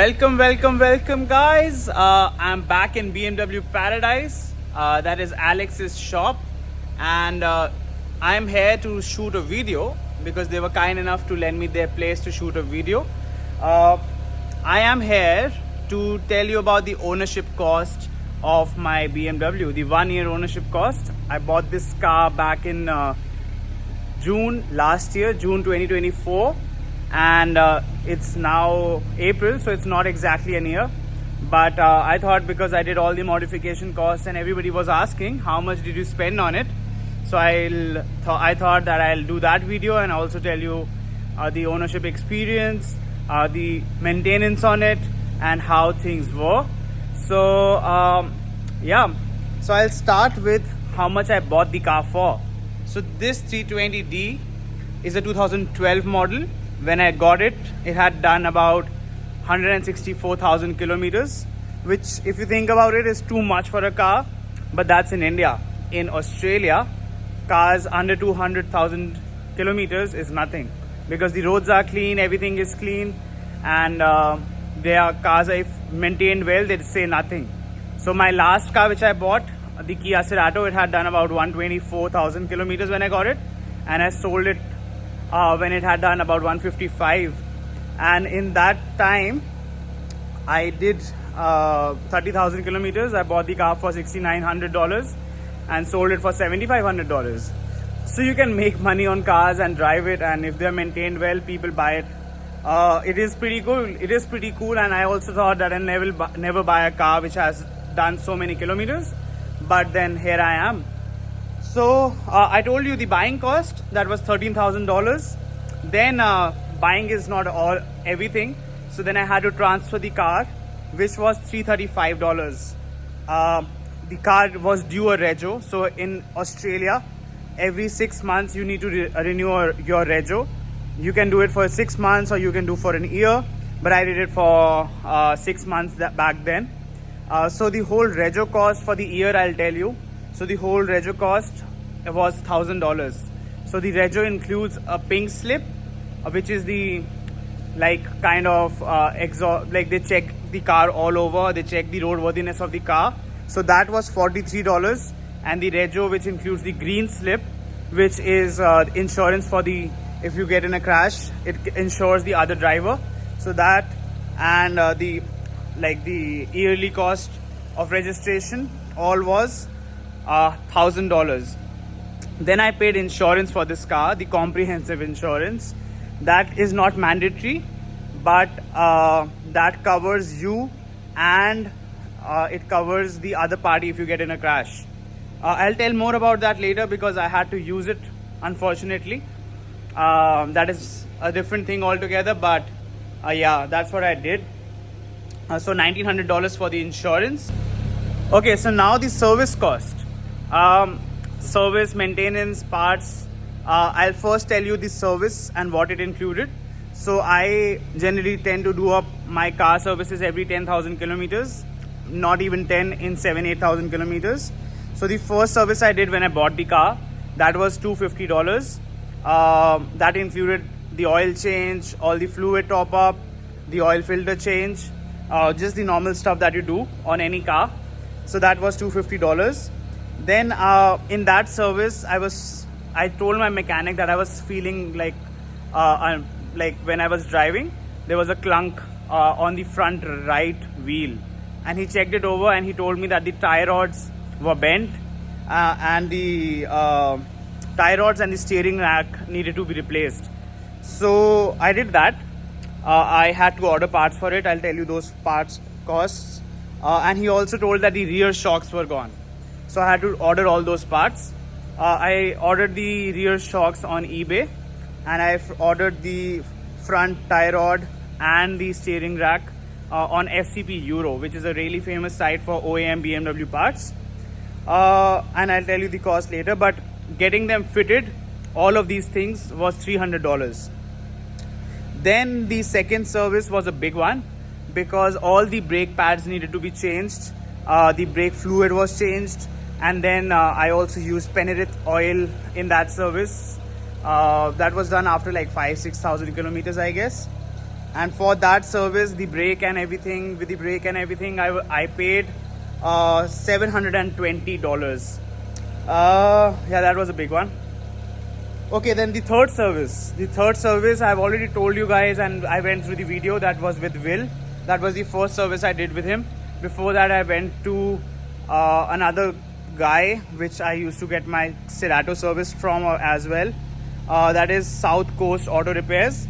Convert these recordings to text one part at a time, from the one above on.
Welcome, guys. I'm back in BMW Paradise. That is Alex's shop, and I'm here to shoot a video because they were kind enough to lend me their place to shoot a video. I am here to tell you about the ownership cost of my BMW, the 1-year ownership cost. I bought this car back in June last year, June 2024. And it's now April, so it's not exactly a year, but I thought, because I did all the modification costs and everybody was asking how much did you spend on it, so I thought that I'll do that video and also tell you the ownership experience, the maintenance on it, and how things were. So so I'll start with how much I bought the car for. So this 320D is a 2012 model. When I got it, it had done about 164,000 kilometers, which, if you think about it, is too much for a car. But that's in India. In Australia, cars under 200,000 kilometers is nothing, because the roads are clean, everything is clean, and their cars are maintained well. They say nothing. So my last car which I bought, the Kia Cerato, it had done about 124,000 kilometers when I got it, and I sold it when it had done about 155, and in that time I did 30,000 kilometers. I bought the car for $6,900 and sold it for $7,500. So you can make money on cars and drive it, and if they're maintained well, people buy it. It is pretty cool. It is pretty cool, and I also thought that I'll never buy a car which has done so many kilometers, but then here I am. So I told you the buying cost, that was $13,000. Then buying is not everything. So then I had to transfer the car, which was $335. The car was due a rego. So in Australia, every 6 months you need to renew your rego. You can do it for 6 months or you can do for an year, but I did it for 6 months back then. So the whole rego cost for the year, I'll tell you. So the whole rego cost was $1,000. So the rego includes a pink slip, which is the kind of exhaust, like they check the car all over, they check the roadworthiness of the car. So that was $43, and the rego, which includes the green slip, which is insurance for if you get in a crash, it insures the other driver. So that, and the yearly cost of registration all was $1,000. Then I paid insurance for this car, the comprehensive insurance. That is not mandatory, but that covers you, and it covers the other party if you get in a crash. I'll tell more about that later, because I had to use it, unfortunately. That is a different thing altogether, but yeah, that's what I did. So $1,900 for the insurance. Okay, so now the service cost. Service, maintenance, parts. I'll first tell you the service and what it included. So I generally tend to do up my car services every 10,000 kilometers, not even 10, in 7,000-8,000 kilometers. So the first service I did when I bought the car, that was $250. That included the oil change, all the fluid top up, the oil filter change, just the normal stuff that you do on any car. So that was $250. Then in that service, I told my mechanic that I was feeling like when I was driving, there was a clunk on the front right wheel, and he checked it over and he told me that the tie rods were bent, and the tie rods and the steering rack needed to be replaced. So I did that. I had to order parts for it. I'll tell you those parts costs. And he also told that the rear shocks were gone. So I had to order all those parts. I ordered the rear shocks on eBay, and I ordered the front tie rod and the steering rack on FCP Euro, which is a really famous site for OEM BMW parts. And I'll tell you the cost later, but getting them fitted, all of these things, was $300. Then the second service was a big one, because all the brake pads needed to be changed. The brake fluid was changed, and then I also used Penirith oil in that service. That was done after like 5,000-6,000 kilometers, I guess. and for that service, the brake and everything, with the brake and everything, I paid $720. Yeah, that was a big one. Okay, then the third service. The third service, I've already told you guys, and I went through the video. That was with Will. That was the first service I did with him. Before that, I went to another guy which I used to get my Cerato service from as well. That is South Coast Auto Repairs.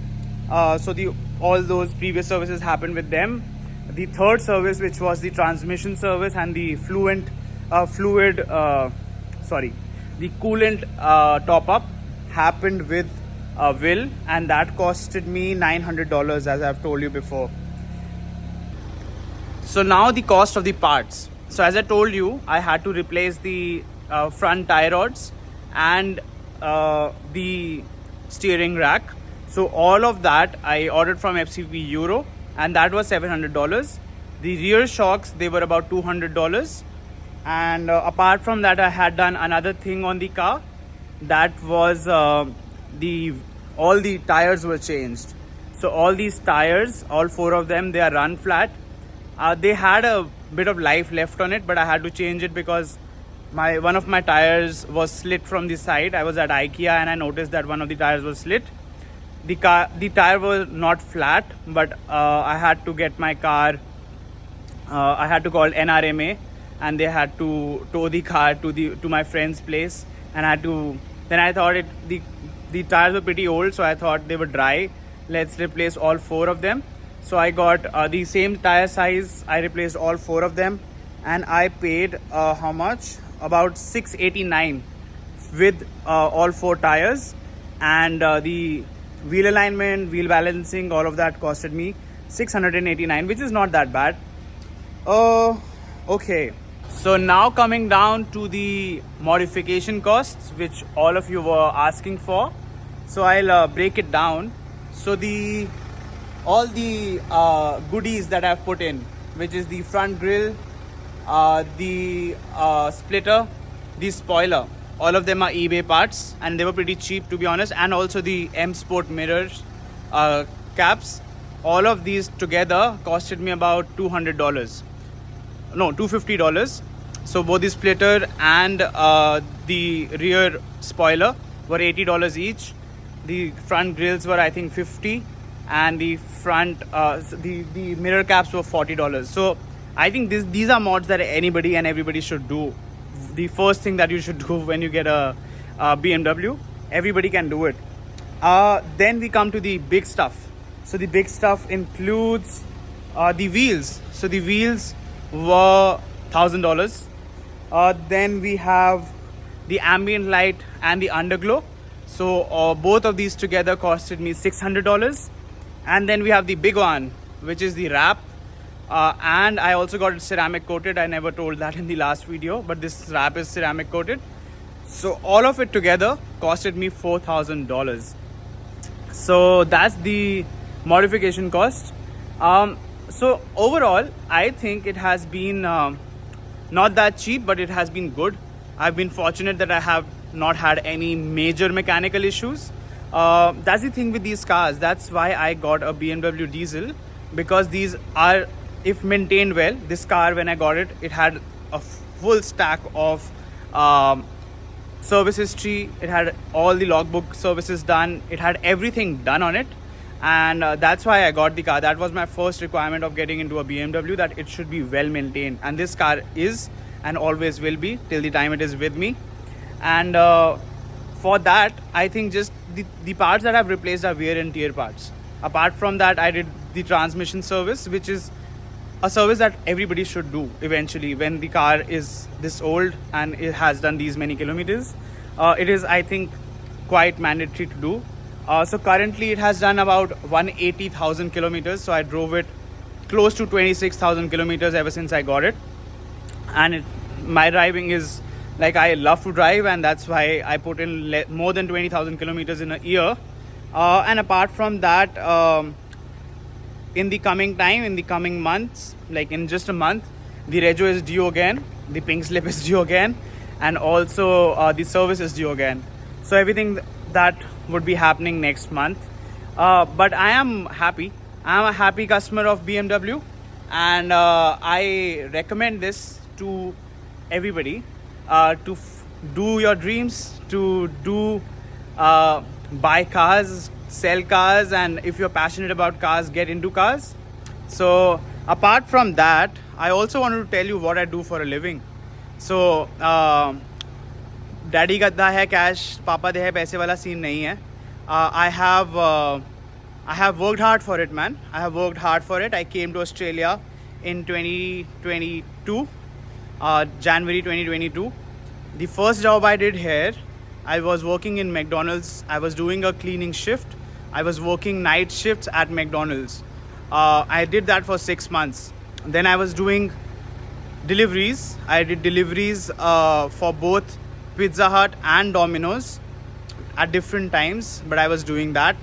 So all those previous services happened with them. The third service, which was the transmission service and the the coolant top up, happened with Will, and that costed me $900, as I've told you before. So now the cost of the parts. So as I told you, I had to replace the front tie rods and the steering rack. So all of that I ordered from FCB Euro, and that was $700. The rear shocks, they were about $200. And apart from that, I had done another thing on the car. That was all the tires were changed. So all these tires, all 4 of them, they are run flat. They had a bit of life left on it, but I had to change it because one of my tires was slit from the side. I was at IKEA and I noticed that one of the tires was slit. The tire was not flat, but I had to get my car. I had to call NRMA, and they had to tow the car to my friend's place. And then I thought the tires were pretty old, so I thought they were dry. Let's replace all 4 of them. So I got the same tire size. I replaced all 4 of them, and I paid how much? About $689 with all 4 tires, and the wheel alignment, wheel balancing, all of that costed me $689, which is not that bad. Okay. So now coming down to the modification costs, which all of you were asking for. So I'll break it down. So all the goodies that I've put in, which is the front grille, the splitter, the spoiler, all of them are eBay parts, and they were pretty cheap, to be honest. And also the M Sport mirrors, caps, all of these together costed me about $250. So both the splitter and the rear spoiler were $80 each. The front grills were, I think, $50, and the front the mirror caps were $40. So I think these are mods that anybody and everybody should do. The first thing that you should do when you get a BMW, everybody can do it. Then we come to the big stuff. So the big stuff includes the wheels. So the wheels were $1,000. Then we have the ambient light and the underglow. So both of these together costed me $600. And then we have the big one, which is the wrap. And I also got it ceramic coated. I never told that in the last video, but this wrap is ceramic coated. So all of it together costed me $4,000. So that's the modification cost. So overall, I think it has been not that cheap, but it has been good. I've been fortunate that I have not had any major mechanical issues. That's the thing with these cars. That's why I got a BMW diesel, because these are, if maintained well. This car, when I got it, it had a full stack of service history. It had all the logbook services done. It had everything done on it, and that's why I got the car. That was my first requirement of getting into a BMW, that it should be well maintained, and this car is and always will be till the time it is with me. And for that, I think just the parts that I've replaced are wear and tear parts. Apart from that, I did the transmission service, which is a service that everybody should do eventually when the car is this old and it has done these many kilometers. It is, I think, quite mandatory to do. So currently it has done about 180,000 kilometers. So I drove it close to 26,000 kilometers ever since I got it. And my driving is like, I love to drive, and that's why I put in more than 20,000 kilometers in a year. And apart from that, in the coming months, like in just a month, the rego is due again, the pink slip is due again, and also the service is due again. So everything that would be happening next month. But I am happy I'm a happy customer of BMW, and I recommend this to everybody to do your dreams, to do buy cars, sell cars, and if you're passionate about cars, get into cars. So apart from that, I also wanted to tell you what I do for a living. So daddy गद्दा है cash, पापा दे है पैसे वाला scene नहीं है. I have worked hard for it, man. I have worked hard for it. I came to Australia in 2022, January 2022. The first job I did here, I was working in McDonald's. I was doing a cleaning shift. I was working night shifts at McDonald's. I did that for 6 months. Then I was doing deliveries. I did deliveries for both Pizza Hut and Domino's at different times, but I was doing that.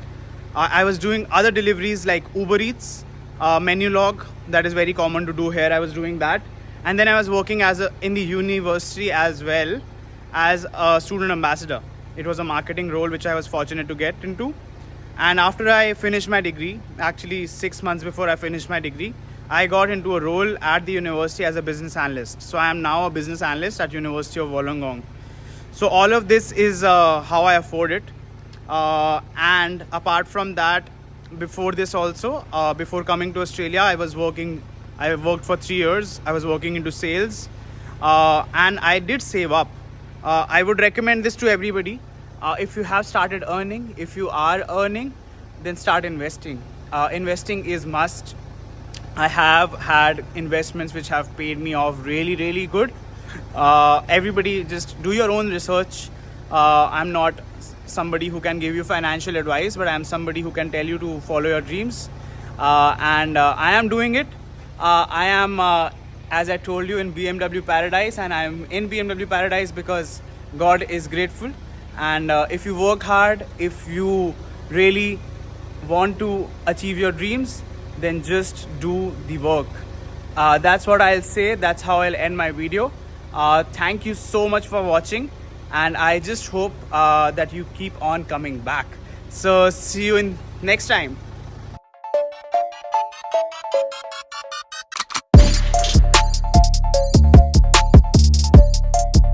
I was doing other deliveries like Uber Eats, menu log, that is very common to do here. I was doing that. And then I was working in the university as well as a student ambassador. It was a marketing role which I was fortunate to get into. And after I finished my degree, actually 6 months before I finished my degree, I got into a role at the university as a business analyst. So I am now a business analyst at University of Wollongong. So all of this is how I afford it. And apart from that, before this also, before coming to Australia, I worked for 3 years. I was working into sales, and I did save up. I would recommend this to everybody. If you have started earning, if you are earning, then start investing. Investing is must. I have had investments which have paid me off really, really good. Everybody just do your own research. I'm not somebody who can give you financial advice, but I'm somebody who can tell you to follow your dreams. And I am doing it. I am, as I told you, in BMW Paradise, and I'm in BMW Paradise because God is grateful. And if you work hard, if you really want to achieve your dreams, then just do the work. That's what I'll say. That's how I'll end my video. Thank you so much for watching, and I just hope that you keep on coming back. So see you in next time.